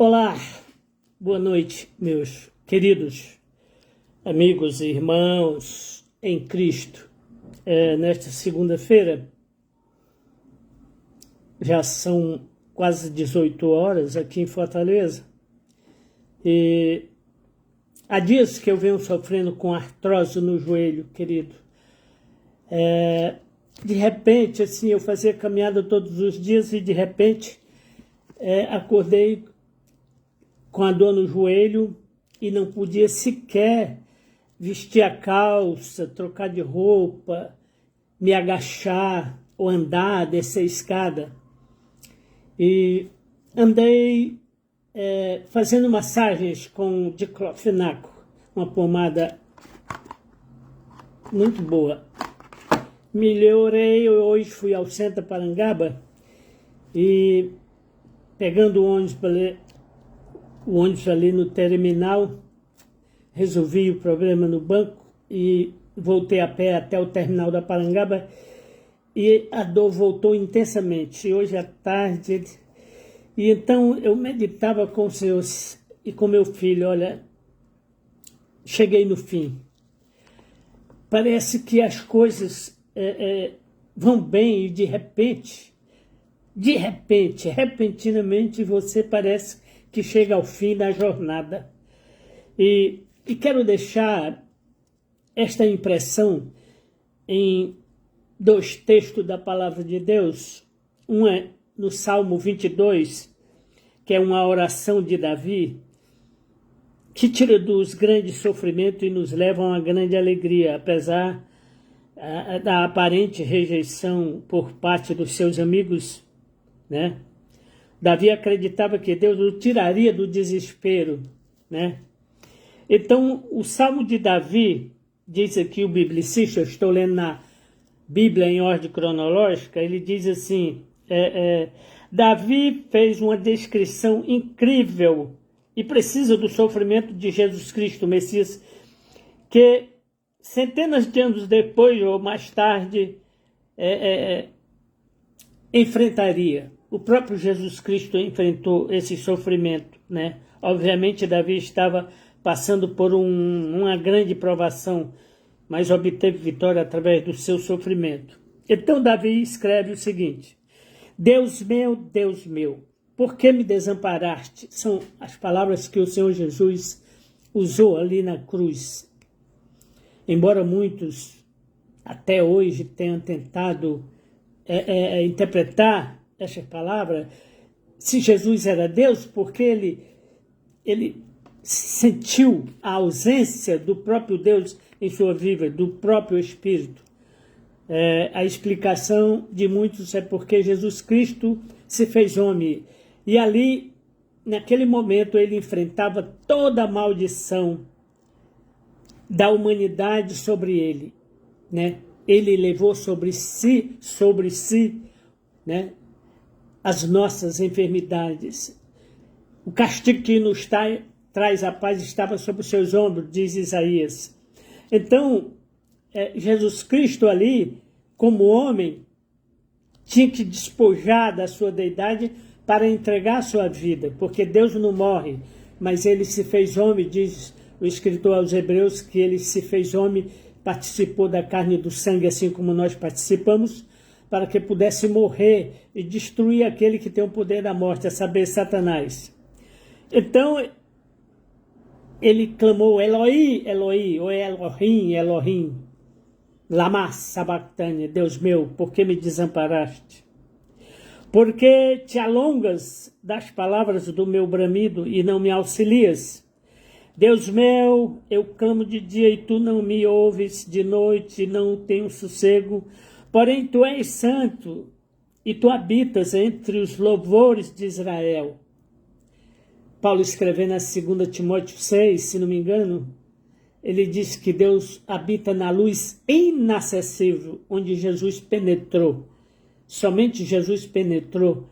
Olá, boa noite, meus queridos amigos e irmãos em Cristo. Nesta segunda-feira, já são quase 18 horas aqui em Fortaleza, e há dias que eu venho sofrendo com artrose no joelho, querido. De repente, assim, eu fazia caminhada todos os dias e de repente acordei com a dor no joelho e não podia sequer vestir a calça, trocar de roupa, me agachar ou andar, descer a escada. E andei fazendo massagens com diclofenaco, uma pomada muito boa. Melhorei, hoje fui ao centro Parangaba e pegando o ônibus ali no terminal, resolvi o problema no banco e voltei a pé até o terminal da Parangaba e a dor voltou intensamente. E hoje à tarde, e então eu meditava com o Senhor e com meu filho, olha, cheguei no fim. Parece que as coisas vão bem e de repente, repentinamente você parece que chega ao fim da jornada. E quero deixar esta impressão em dois textos da Palavra de Deus. Um é no Salmo 22, que é uma oração de Davi, que tira dos grandes sofrimentos e nos leva a uma grande alegria, apesar da aparente rejeição por parte dos seus amigos, né? Davi acreditava que Deus o tiraria do desespero, né? Então, o Salmo de Davi, diz aqui o biblicista, eu estou lendo na Bíblia em ordem cronológica, ele diz assim, Davi fez uma descrição incrível e precisa do sofrimento de Jesus Cristo, o Messias, que centenas de anos depois ou mais tarde enfrentaria. O próprio Jesus Cristo enfrentou esse sofrimento, né? Obviamente, Davi estava passando por uma grande provação, mas obteve vitória através do seu sofrimento. Então, Davi escreve o seguinte: Deus meu, por que me desamparaste? São as palavras que o Senhor Jesus usou ali na cruz. Embora muitos até hoje tenham tentado interpretar essa palavra, se Jesus era Deus, porque ele sentiu a ausência do próprio Deus em sua vida, do próprio Espírito. A explicação de muitos é porque Jesus Cristo se fez homem. E ali, naquele momento, ele enfrentava toda a maldição da humanidade sobre ele, né? Ele levou sobre si, né, as nossas enfermidades. O castigo que nos traz a paz estava sobre os seus ombros, diz Isaías. Então, Jesus Cristo ali, como homem, tinha que despojar da sua deidade para entregar a sua vida, porque Deus não morre, mas ele se fez homem, diz o escritor aos Hebreus, que ele se fez homem, participou da carne e do sangue, assim como nós participamos, para que pudesse morrer e destruir aquele que tem o poder da morte, a saber, Satanás. Então, ele clamou, Eloi, Eloi, ou Elohim, Elohim, lama sabachthani, Deus meu, por que me desamparaste? Porque te alongas das palavras do meu bramido e não me auxilias. Deus meu, eu clamo de dia e tu não me ouves, de noite não tenho sossego. Porém, tu és santo e tu habitas entre os louvores de Israel. Paulo escrevendo na 2 Timóteo 6, se não me engano, ele diz que Deus habita na luz inacessível, onde Jesus penetrou. Somente Jesus penetrou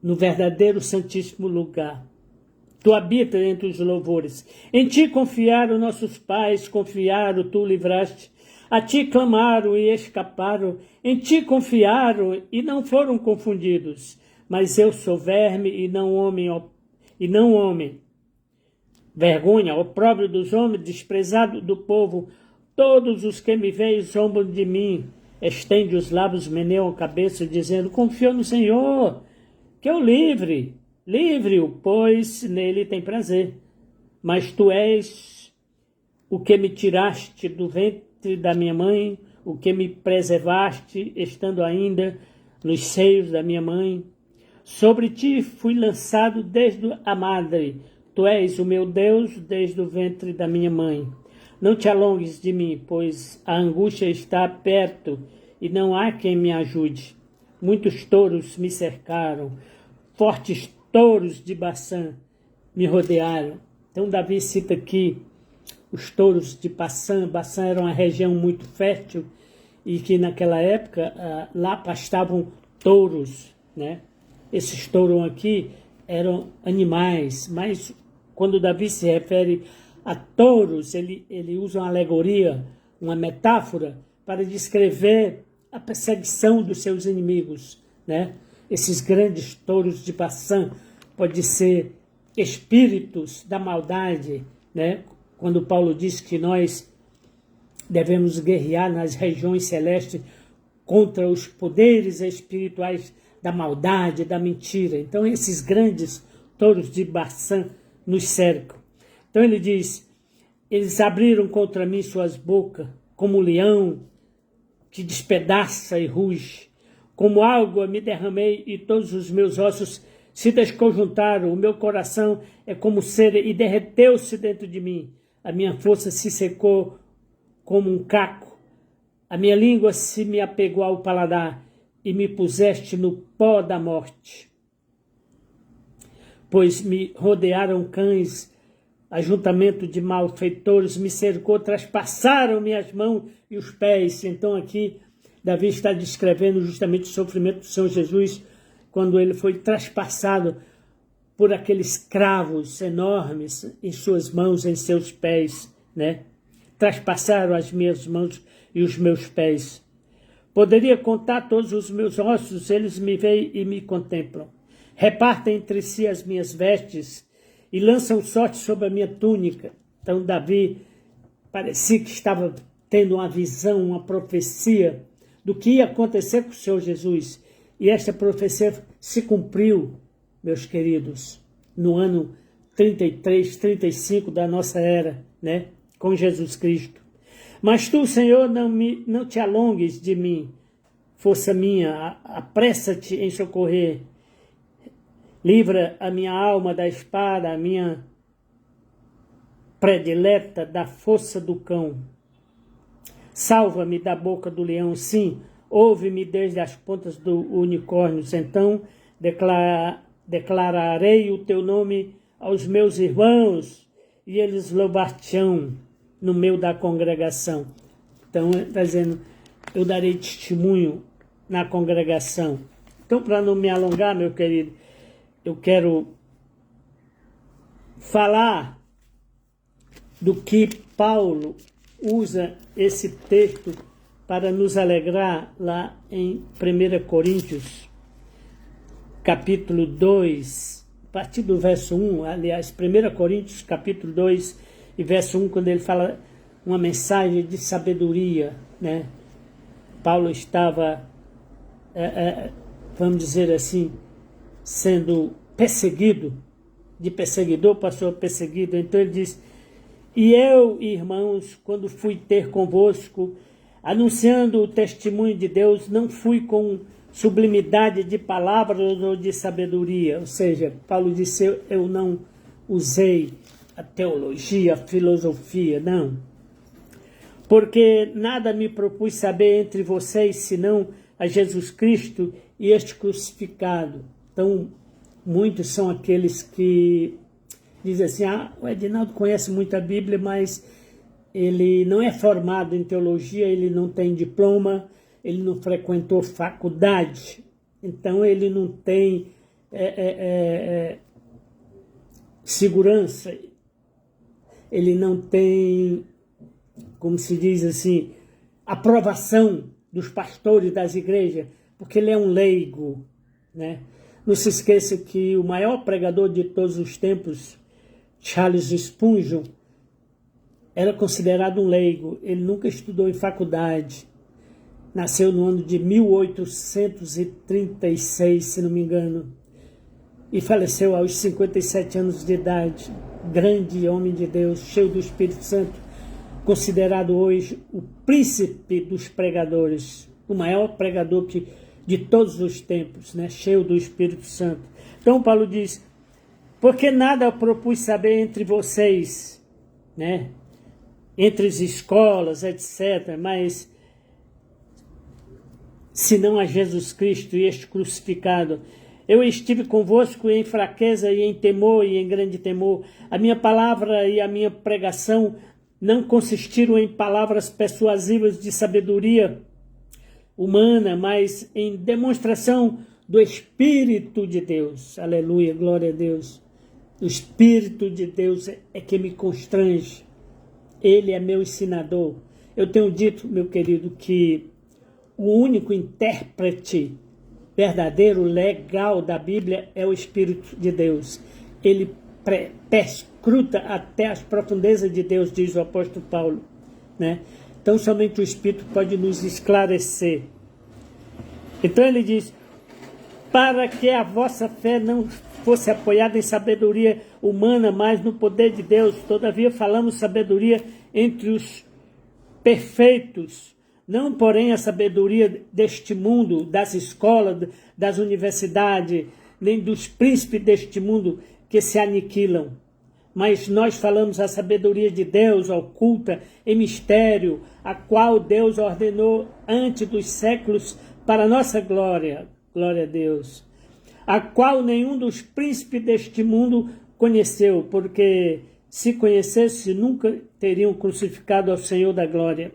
no verdadeiro santíssimo lugar. Tu habitas entre os louvores. Em ti confiaram nossos pais, confiaram, tu livraste. A ti clamaram e escaparam, em ti confiaram e não foram confundidos. Mas eu sou verme e não homem e não homem. Vergonha, opróbrio dos homens, desprezado do povo. Todos os que me veem zombam de mim. Estende os lábios, meneiam a cabeça, dizendo: confio no Senhor, que eu livre. Livre-o, pois nele tem prazer. Mas tu és o que me tiraste do ventre da minha mãe, o que me preservaste, estando ainda nos seios da minha mãe. Sobre ti fui lançado desde a madre. Tu és o meu Deus desde o ventre da minha mãe. Não te alongues de mim, pois a angústia está perto e não há quem me ajude. Muitos touros me cercaram, fortes touros de Baçã me rodearam. Então Davi cita aqui os touros de Baçã. Baçã era uma região muito fértil e que naquela época lá pastavam touros, né? Esses touros aqui eram animais, mas quando Davi se refere a touros, ele usa uma alegoria, uma metáfora para descrever a perseguição dos seus inimigos, né? Esses grandes touros de Baçã pode ser espíritos da maldade, né? Quando Paulo diz que nós devemos guerrear nas regiões celestes contra os poderes espirituais da maldade, da mentira. Então esses grandes touros de Baçã nos cercam. Então ele diz: eles abriram contra mim suas bocas, como um leão que despedaça e ruge. Como água me derramei e todos os meus ossos se desconjuntaram. O meu coração é como cera e derreteu-se dentro de mim. A minha força se secou como um caco. A minha língua se me apegou ao paladar e me puseste no pó da morte. Pois me rodearam cães, ajuntamento de malfeitores me cercou, traspassaram minhas mãos e os pés. Então aqui Davi está descrevendo justamente o sofrimento do Senhor Jesus quando ele foi traspassado por aqueles cravos enormes em suas mãos, em seus pés, né? Traspassaram as minhas mãos e os meus pés. Poderia contar todos os meus ossos, eles me veem e me contemplam. Repartem entre si as minhas vestes e lançam sorte sobre a minha túnica. Então Davi parecia que estava tendo uma visão, uma profecia do que ia acontecer com o Senhor Jesus. E esta profecia se cumpriu, meus queridos, no ano 33, 35 da nossa era, né? Com Jesus Cristo. Mas tu, Senhor, não te alongues de mim, força minha, apressa-te em socorrer. Livra a minha alma da espada, a minha predileta da força do cão. Salva-me da boca do leão, sim, ouve-me desde as pontas do unicórnio. Então declararei o teu nome aos meus irmãos e eles louvar-te-ão no meio da congregação. Então, está dizendo, eu darei testemunho na congregação. Então, para não me alongar, meu querido, eu quero falar do que Paulo usa esse texto para nos alegrar lá em 1 Coríntios, capítulo 2, a partir do verso 1, aliás, 1 Coríntios, capítulo 2 e verso 1, quando ele fala uma mensagem de sabedoria, né? Paulo estava, vamos dizer assim, sendo perseguido, de perseguidor passou a perseguido. Então ele diz: e eu, irmãos, quando fui ter convosco, anunciando o testemunho de Deus, não fui com sublimidade de palavras ou de sabedoria. Ou seja, Paulo disse, eu não usei a teologia, a filosofia, não. Porque nada me propus saber entre vocês, senão a Jesus Cristo e este crucificado. Então, muitos são aqueles que dizem assim, o Edinaldo conhece muito a Bíblia, mas ele não é formado em teologia, ele não tem diploma, ele não frequentou faculdade, então ele não tem segurança, ele não tem, como se diz assim, aprovação dos pastores das igrejas, porque ele é um leigo, né? Não se esqueça que o maior pregador de todos os tempos, Charles Spurgeon, era considerado um leigo. Ele nunca estudou em faculdade. Nasceu no ano de 1836, se não me engano. E faleceu aos 57 anos de idade. Grande homem de Deus, cheio do Espírito Santo. Considerado hoje o príncipe dos pregadores. O maior pregador de todos os tempos, né? Cheio do Espírito Santo. Então Paulo diz, porque nada eu propus saber entre vocês, né? Entre as escolas, etc., mas senão a Jesus Cristo e este crucificado. Eu estive convosco em fraqueza e em temor e em grande temor. A minha palavra e a minha pregação não consistiram em palavras persuasivas de sabedoria humana, mas em demonstração do Espírito de Deus. Aleluia, glória a Deus. O Espírito de Deus é que me constrange. Ele é meu ensinador. Eu tenho dito, meu querido, que o único intérprete verdadeiro, legal da Bíblia é o Espírito de Deus. Ele perscruta até as profundezas de Deus, diz o apóstolo Paulo, né? Então somente o Espírito pode nos esclarecer. Então ele diz, para que a vossa fé não fosse apoiada em sabedoria humana, mas no poder de Deus. Todavia falamos sabedoria entre os perfeitos, não porém a sabedoria deste mundo, das escolas, das universidades, nem dos príncipes deste mundo que se aniquilam. Mas nós falamos a sabedoria de Deus oculta em mistério, a qual Deus ordenou antes dos séculos para a nossa glória. Glória a Deus. A qual nenhum dos príncipes deste mundo conheceu, porque se conhecesse, nunca teriam crucificado ao Senhor da glória.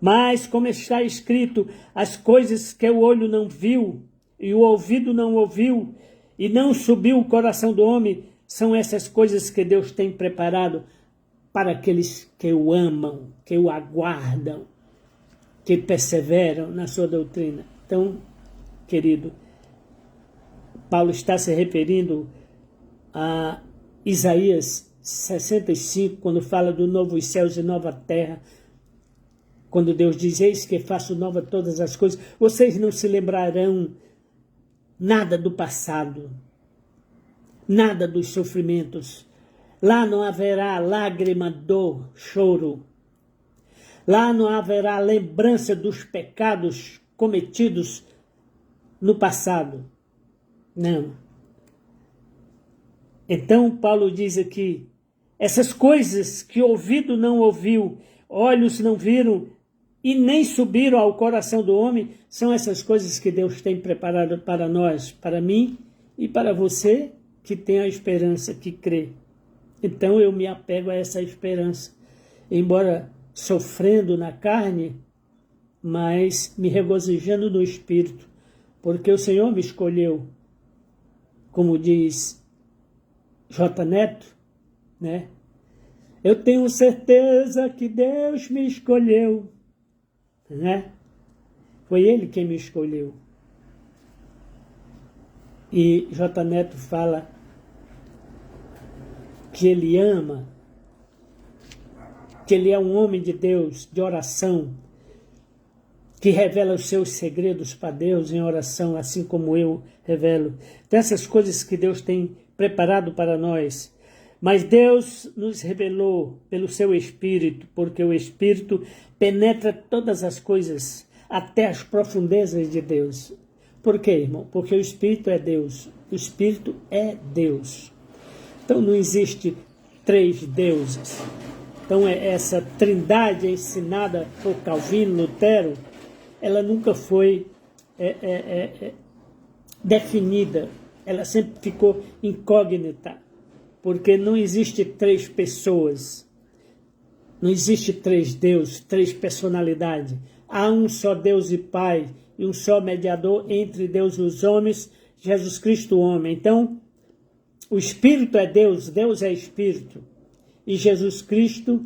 Mas, como está escrito, as coisas que o olho não viu, e o ouvido não ouviu, e não subiu o coração do homem, são essas coisas que Deus tem preparado para aqueles que o amam, que o aguardam, que perseveram na sua doutrina. Então, querido, Paulo está se referindo a Isaías 65, quando fala do novos céus e nova terra, quando Deus diz, eis que faço nova todas as coisas, vocês não se lembrarão nada do passado, nada dos sofrimentos. Lá não haverá lágrima, dor, choro. Lá não haverá lembrança dos pecados cometidos no passado. Não. Então Paulo diz aqui, essas coisas que ouvido não ouviu, olhos não viram e nem subiram ao coração do homem, são essas coisas que Deus tem preparado para nós, para mim e para você que tem a esperança, que crê. Então eu me apego a essa esperança, embora sofrendo na carne, mas me regozijando no Espírito, porque o Senhor me escolheu, como diz J. Neto, né? Eu tenho certeza que Deus me escolheu, né? Foi Ele quem me escolheu. E J. Neto fala que ele ama, que ele é um homem de Deus, de oração, que revela os seus segredos para Deus em oração, assim como eu revelo. Então, essas coisas que Deus tem preparado para nós. Mas Deus nos revelou pelo seu Espírito, porque o Espírito penetra todas as coisas, até as profundezas de Deus. Por quê, irmão? Porque o Espírito é Deus. O Espírito é Deus. Então não existe três deuses. Então essa trindade ensinada por Calvino, Lutero, ela nunca foi definida. Ela sempre ficou incógnita. Porque não existe três pessoas. Não existe três deuses, três personalidades. Há um só Deus e Pai e um só mediador entre Deus e os homens, Jesus Cristo, o homem. Então, o Espírito é Deus, Deus é Espírito. E Jesus Cristo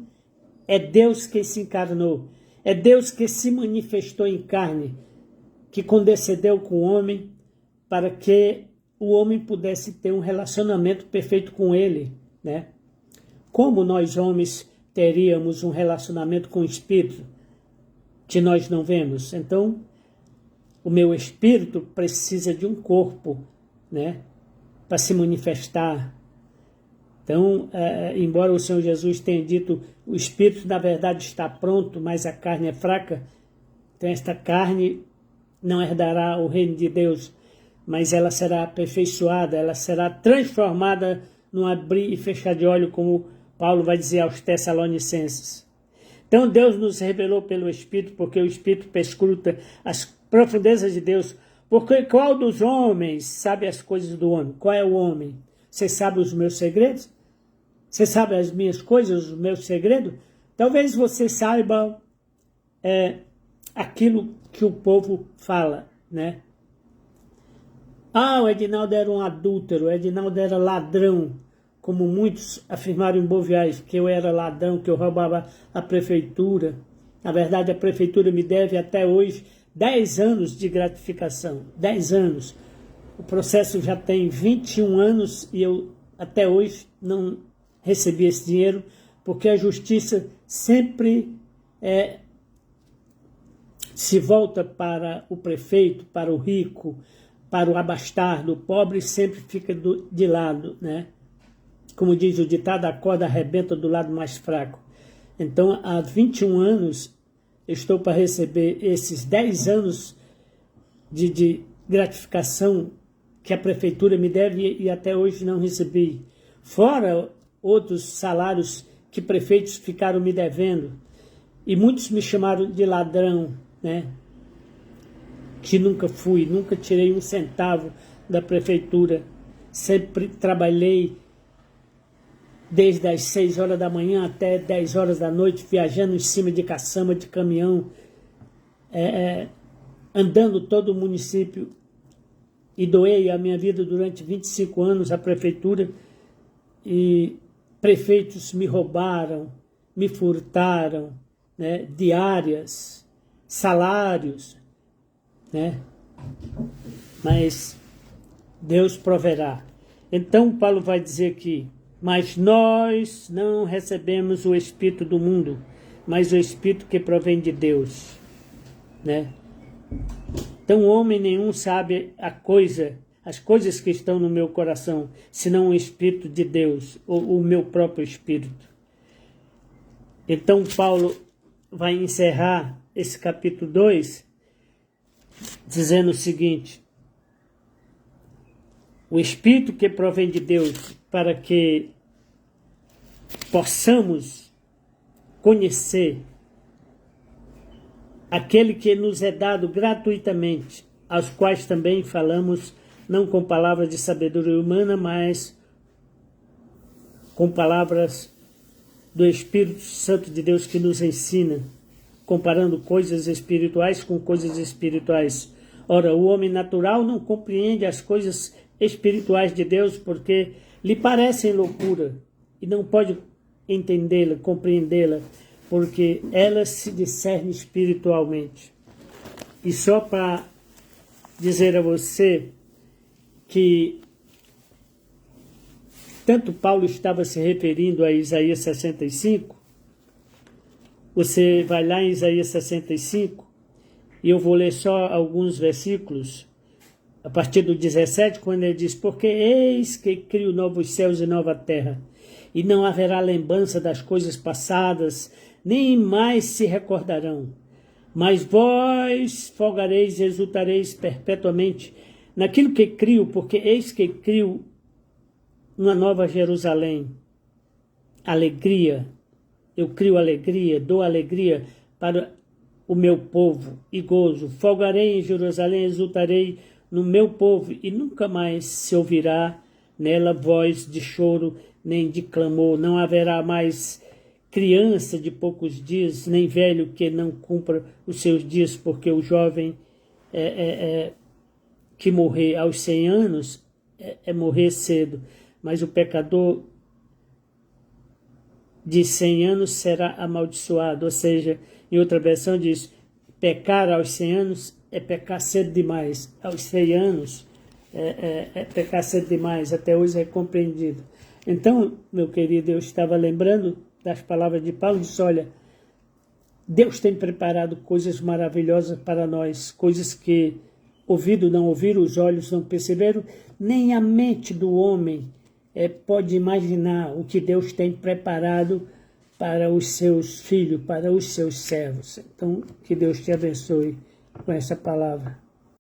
é Deus que se encarnou. É Deus que se manifestou em carne, que condescendeu com o homem para que o homem pudesse ter um relacionamento perfeito com ele, né? Como nós homens teríamos um relacionamento com o Espírito que nós não vemos? Então, o meu espírito precisa de um corpo, né, para se manifestar. Então, embora o Senhor Jesus tenha dito, o espírito na verdade está pronto, mas a carne é fraca, então esta carne não herdará o reino de Deus, mas ela será aperfeiçoada, ela será transformada num abrir e fechar de olho, como Paulo vai dizer aos Tessalonicenses. Então Deus nos revelou pelo Espírito, porque o Espírito perscruta as profundezas de Deus. Porque qual dos homens sabe as coisas do homem? Qual é o homem? Você sabe os meus segredos? Você sabe as minhas coisas, os meus segredos? Talvez você saiba aquilo que o povo fala, né? Ah, o Edinaldo era um adúltero, o Edinaldo era ladrão, como muitos afirmaram em Boviais, que eu era ladrão, que eu roubava a prefeitura. Na verdade, a prefeitura me deve até hoje 10 anos de gratificação, 10 anos. O processo já tem 21 anos e eu até hoje não recebi esse dinheiro, porque a justiça sempre se volta para o prefeito, para o rico, para o abastardo. O pobre sempre fica de lado, né? Como diz o ditado, a corda arrebenta do lado mais fraco. Então, há 21 anos, estou para receber esses 10 anos de gratificação que a prefeitura me deve e até hoje não recebi. Fora outros salários que prefeitos ficaram me devendo. E muitos me chamaram de ladrão, né? Que nunca fui, nunca tirei um centavo da prefeitura. Sempre trabalhei desde as 6 horas da manhã até 10 horas da noite, viajando em cima de caçamba, de caminhão, andando todo o município, e doei a minha vida durante 25 anos à prefeitura, e prefeitos me roubaram, me furtaram, né, diárias, salários, né? Mas Deus proverá. Então Paulo vai dizer que mas nós não recebemos o Espírito do mundo, mas o Espírito que provém de Deus, né? Então homem nenhum sabe as coisas que estão no meu coração, senão o Espírito de Deus, ou o meu próprio Espírito. Então Paulo vai encerrar esse capítulo 2 dizendo o seguinte: o Espírito que provém de Deus, para que possamos conhecer aquele que nos é dado gratuitamente, aos quais também falamos, não com palavras de sabedoria humana, mas com palavras do Espírito Santo de Deus que nos ensina, comparando coisas espirituais com coisas espirituais. Ora, o homem natural não compreende as coisas espirituais de Deus porque lhe parecem loucura e não pode entendê-la, compreendê-la, porque ela se discerne espiritualmente. E só para dizer a você que tanto Paulo estava se referindo a Isaías 65, você vai lá em Isaías 65 e eu vou ler só alguns versículos, a partir do 17, quando ele diz: porque eis que crio novos céus e nova terra, e não haverá lembrança das coisas passadas, nem mais se recordarão. Mas vós folgareis e exultareis perpetuamente naquilo que crio, porque eis que crio uma nova Jerusalém. Alegria, eu crio alegria, dou alegria para o meu povo e gozo. Folgarei em Jerusalém, exultarei no meu povo, e nunca mais se ouvirá nela voz de choro, nem de clamor. Não haverá mais criança de poucos dias, nem velho que não cumpra os seus dias, porque o jovem que morrer aos 100 anos é morrer cedo, mas o pecador de 100 anos será amaldiçoado. Ou seja, em outra versão diz, pecar aos 100 anos é pecar cedo demais. Aos 100 anos pecar cedo demais, até hoje é compreendido. Então, meu querido, eu estava lembrando das palavras de Paulo, disse, olha, Deus tem preparado coisas maravilhosas para nós, coisas que ouvido não ouviram, os olhos não perceberam, nem a mente do homem pode imaginar o que Deus tem preparado para os seus filhos, para os seus servos. Então, que Deus te abençoe com essa palavra.